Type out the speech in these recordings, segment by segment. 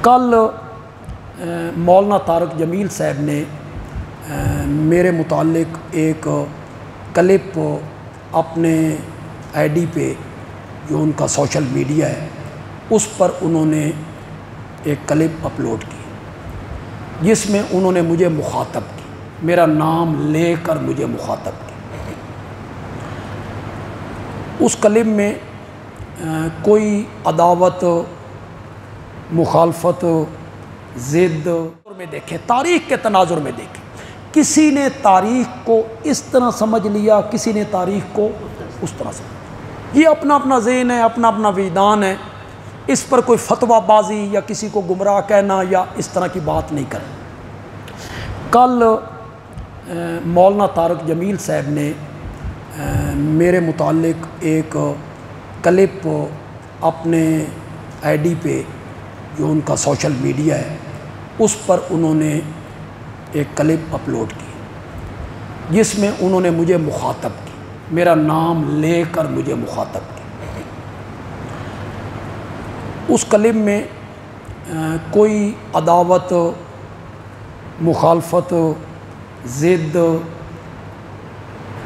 کل مولانا طارق جمیل صاحب نے میرے متعلق ایک کلپ اپنے آئی ڈی پہ جو ان کا سوشل میڈیا ہے اس پر انہوں نے ایک کلپ اپلوڈ کی جس میں انہوں نے مجھے مخاطب کی، میرا نام لے کر مجھے مخاطب کی۔ اس کلپ میں کوئی عداوت، مخالفت، ضد میں دیکھیں، تاریخ کے تناظر میں دیکھیں، کسی نے تاریخ کو اس طرح سمجھ لیا، کسی نے تاریخ کو اس طرح سمجھ، یہ اپنا اپنا ذہن ہے، اپنا اپنا وجدان ہے، اس پر کوئی فتویٰ بازی یا کسی کو گمراہ کہنا یا اس طرح کی بات نہیں کریں۔ کل مولانا طارق جمیل صاحب نے میرے متعلق ایک کلپ اپنے آئی ڈی پہ جو ان کا سوشل میڈیا ہے اس پر انہوں نے ایک کلپ اپلوڈ کی جس میں انہوں نے مجھے مخاطب کی، میرا نام لے کر مجھے مخاطب کی۔ اس کلپ میں کوئی عداوت، مخالفت، ضد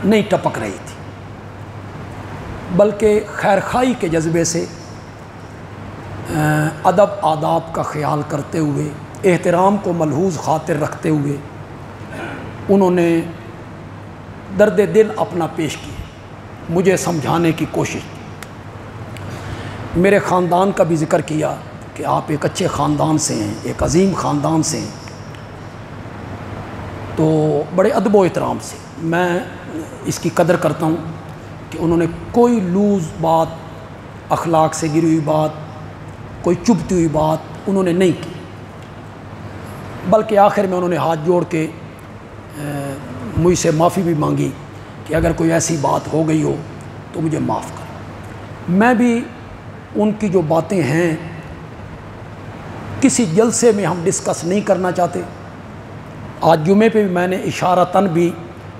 نہیں ٹپک رہی تھی، بلکہ خیرخواہی کے جذبے سے، ادب آداب کا خیال کرتے ہوئے، احترام کو ملحوظ خاطر رکھتے ہوئے انہوں نے درد دل اپنا پیش کیا، مجھے سمجھانے کی کوشش کی، میرے خاندان کا بھی ذکر کیا کہ آپ ایک اچھے خاندان سے ہیں، ایک عظیم خاندان سے ہیں، تو بڑے ادب و احترام سے میں اس کی قدر کرتا ہوں کہ انہوں نے کوئی لوز بات، اخلاق سے گری ہوئی بات، کوئی چبھتی ہوئی بات انہوں نے نہیں کی، بلکہ آخر میں انہوں نے ہاتھ جوڑ کے مجھ سے معافی بھی مانگی کہ اگر کوئی ایسی بات ہو گئی ہو تو مجھے معاف کریں۔ میں بھی ان کی جو باتیں ہیں کسی جلسے میں ہم ڈسکس نہیں کرنا چاہتے، آج جمعے پہ بھی میں نے اشارتاً بھی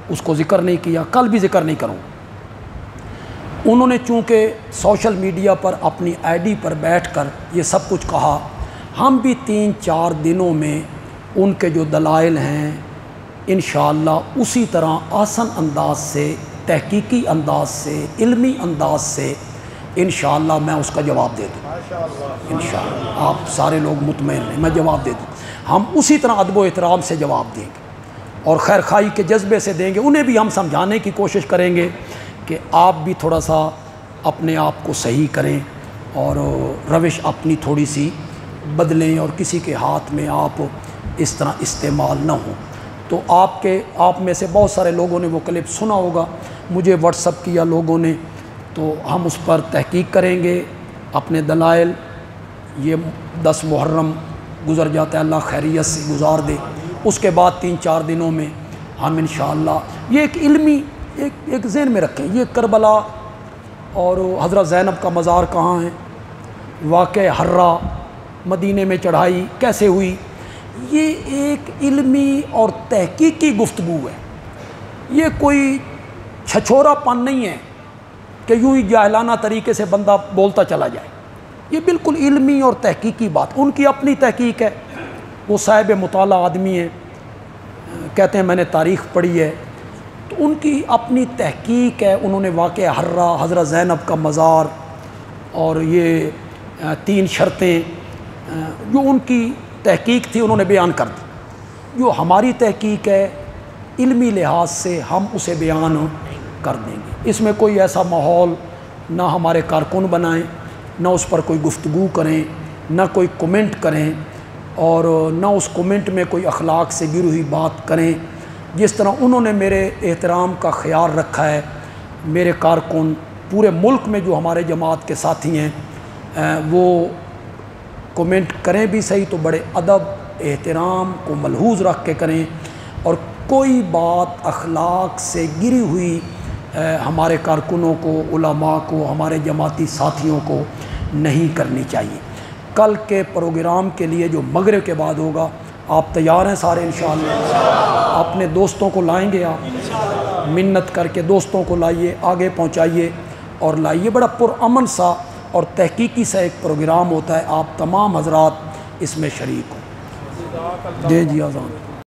اس کو ذکر نہیں کیا، کل بھی ذکر نہیں کروں۔ انہوں نے چونکہ سوشل میڈیا پر اپنی آئی ڈی پر بیٹھ کر یہ سب کچھ کہا، ہم بھی 3-4 دنوں میں ان کے جو دلائل ہیں انشاءاللہ اسی طرح آسان انداز سے، تحقیقی انداز سے، علمی انداز سے انشاءاللہ میں اس کا جواب دے دوں۔ انشاءاللہ آپ سارے لوگ مطمئن ہیں، میں جواب دے دوں، ہم اسی طرح ادب و احترام سے جواب دیں گے اور خیرخواہی کے جذبے سے دیں گے، انہیں بھی ہم سمجھانے کی کوشش کریں گے کہ آپ بھی تھوڑا سا اپنے آپ کو صحیح کریں اور روش اپنی تھوڑی سی بدلیں اور کسی کے ہاتھ میں آپ اس طرح استعمال نہ ہوں۔ تو آپ میں سے بہت سارے لوگوں نے وہ کلپ سنا ہوگا، مجھے واٹس اپ کیا لوگوں نے، تو ہم اس پر تحقیق کریں گے، اپنے دلائل، یہ 10 محرم گزر جاتا ہے، اللہ خیریت سے گزار دے، اس کے بعد 3-4 دنوں میں ہم انشاءاللہ یہ ایک علمی ایک ذہن میں رکھیں، یہ کربلا اور حضرت زینب کا مزار کہاں ہے، واقع حرہ، مدینے میں چڑھائی کیسے ہوئی، یہ ایک علمی اور تحقیقی گفتگو ہے، یہ کوئی چھچورا پن نہیں ہے کہ یوں ہی جاہلانہ طریقے سے بندہ بولتا چلا جائے، یہ بالکل علمی اور تحقیقی بات، ان کی اپنی تحقیق ہے، وہ صاحب مطالعہ آدمی ہیں، کہتے ہیں میں نے تاریخ پڑھی ہے، تو ان کی اپنی تحقیق ہے، انہوں نے واقع حرہ، حضرت زینب کا مزار اور یہ 3 شرطیں جو ان کی تحقیق تھی انہوں نے بیان کر دی، جو ہماری تحقیق ہے علمی لحاظ سے ہم اسے بیان کر دیں گے، اس میں کوئی ایسا ماحول نہ ہمارے کارکن بنائیں، نہ اس پر کوئی گفتگو کریں، نہ کوئی کومنٹ کریں اور نہ اس کومنٹ میں کوئی اخلاق سے گری ہوئی بات کریں، جس طرح انہوں نے میرے احترام کا خیال رکھا ہے، میرے کارکن پورے ملک میں جو ہمارے جماعت کے ساتھی ہیں وہ کومنٹ کریں بھی صحیح تو بڑے ادب احترام کو ملحوظ رکھ کے کریں، اور کوئی بات اخلاق سے گری ہوئی ہمارے کارکنوں کو، علماء کو، ہمارے جماعتی ساتھیوں کو نہیں کرنی چاہیے۔ کل کے پروگرام کے لیے جو مغرب کے بعد ہوگا، آپ تیار ہیں سارے انشاءاللہ؟ اپنے دوستوں کو لائیں گے، آپ منت کر کے دوستوں کو لائیے، آگے پہنچائیے اور لائیے، بڑا پرامن سا اور تحقیقی سا ایک پروگرام ہوتا ہے، آپ تمام حضرات اس میں شریک ہوں۔ دیں جی آزان۔